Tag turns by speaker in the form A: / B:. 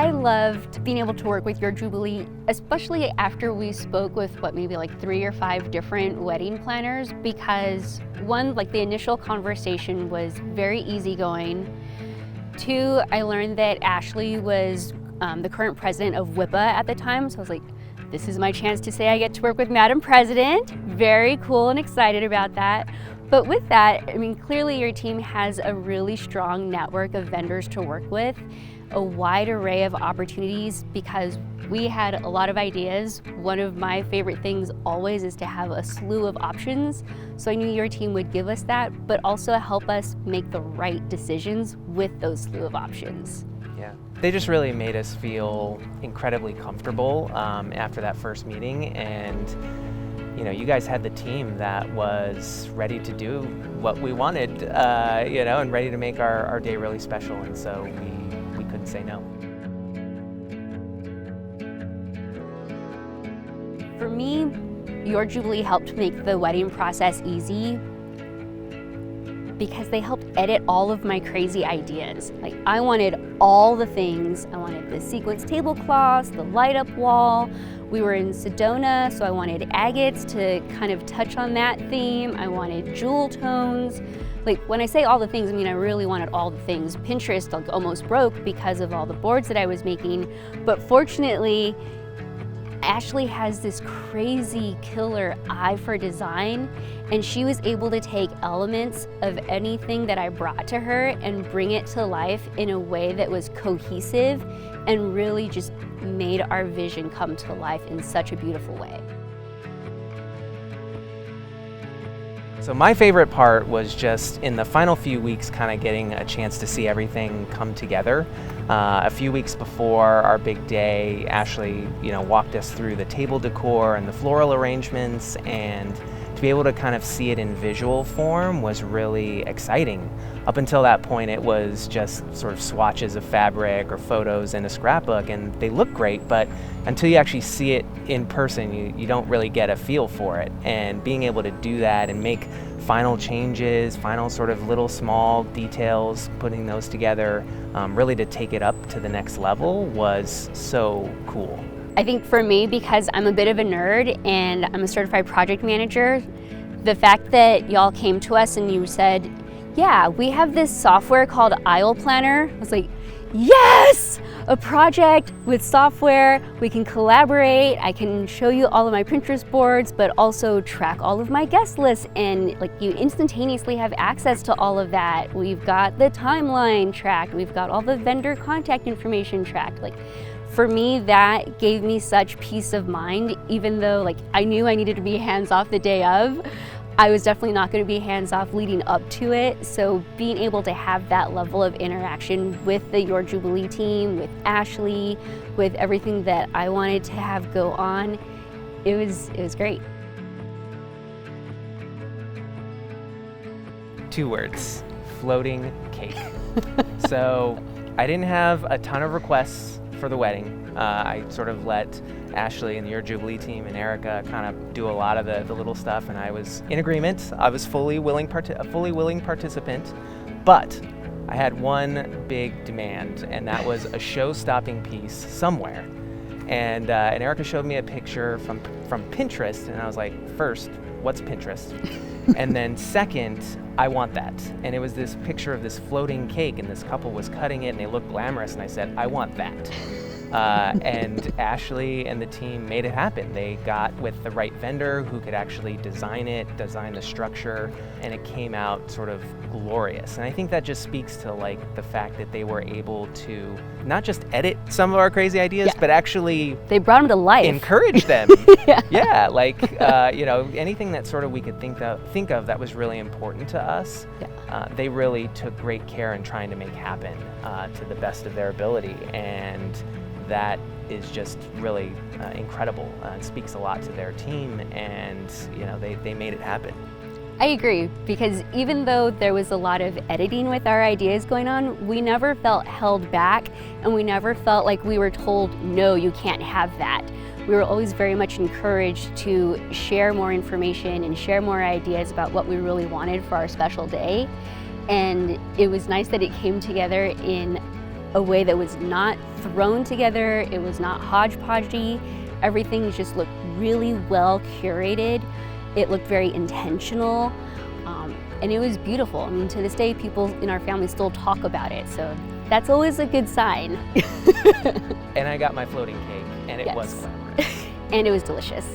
A: I loved being able to work with Your Jubilee, especially after we spoke with maybe like 3 or 5 different wedding planners, because one, like the initial conversation was very easygoing. 2, I learned that Ashley was the current president of WIPA at the time, so I was like, this is my chance to say I get to work with Madam President. Very cool and excited about that. But with that, I mean, clearly your team has a really strong network of vendors to work with, a wide array of opportunities, because we had a lot of ideas. One of my favorite things always is to have a slew of options. So I knew your team would give us that, but also help us make the right decisions with those slew of options.
B: Yeah, they just really made us feel incredibly comfortable after that first meeting, and you know, you guys had the team that was ready to do what we wanted, you know, and ready to make our day really special, and so we couldn't say no.
A: For me, Your Jubilee helped make the wedding process easy because they helped edit all of my crazy ideas. Like, I wanted all the things. I wanted the sequence tablecloths, the light up wall. We were in Sedona, so I wanted agates to kind of touch on that theme. I wanted jewel tones. Like, when I say all the things, I mean I really wanted all the things. Pinterest like almost broke because of all the boards that I was making, but fortunately, Ashley has this crazy killer eye for design, and she was able to take elements of anything that I brought to her and bring it to life in a way that was cohesive and really just made our vision come to life in such a beautiful way.
B: So my favorite part was just in the final few weeks kind of getting a chance to see everything come together. A few weeks before our big day, Ashley, you know, walked us through the table decor and the floral arrangements, and to be able to kind of see it in visual form was really exciting. Up until that point, it was just sort of swatches of fabric or photos in a scrapbook, and they look great, but until you actually see it in person, you don't really get a feel for it. And being able to do that and make final changes, final sort of little small details, putting those together, really to take it up to the next level was so cool.
A: I think for me, because I'm a bit of a nerd and I'm a certified project manager, the fact that y'all came to us and you said, yeah, we have this software called Aisle Planner. I was like, yes, a project with software. We can collaborate. I can show you all of my Pinterest boards, but also track all of my guest lists, and like you instantaneously have access to all of that. We've got the timeline tracked. We've got all the vendor contact information tracked. Like, for me, that gave me such peace of mind, even though like I knew I needed to be hands-off the day of. I was definitely not going to be hands-off leading up to it, so being able to have that level of interaction with the Your Jubilee team, with Ashley, with everything that I wanted to have go on, it was great.
B: 2 words, floating cake. So I didn't have a ton of requests for the wedding. I sort of let Ashley and Your Jubilee team and Erica kind of do a lot of the little stuff, and I was in agreement. I was a fully willing participant, but I had one big demand, and that was a show-stopping piece somewhere. And Erica showed me a picture from Pinterest, and I was like, first, what's Pinterest? And then second, I want that. And it was this picture of this floating cake, and this couple was cutting it, and they looked glamorous, and I said, I want that. And Ashley and the team made it happen. They got with the right vendor who could actually design the structure, and it came out sort of glorious. And I think that just speaks to like the fact that they were able to not just edit some of our crazy ideas, but actually
A: they brought them to life.
B: Encourage them. Yeah, like you know, anything that sort of we could think of that was really important to us. They really took great care in trying to make happen to the best of their ability, and that is just really incredible. It speaks a lot to their team, and you know, they made it happen.
A: I agree, because even though there was a lot of editing with our ideas going on, we never felt held back, and we never felt like we were told, no, you can't have that. We were always very much encouraged to share more information and share more ideas about what we really wanted for our special day. And it was nice that it came together in a way that was not thrown together, it was not hodgepodgey. Everything just looked really well curated. It looked very intentional, and it was beautiful. I mean, to this day, people in our family still talk about it, so that's always a good sign.
B: And I got my floating cake, and it was
A: Yes.
B: glamorous.
A: And it was delicious.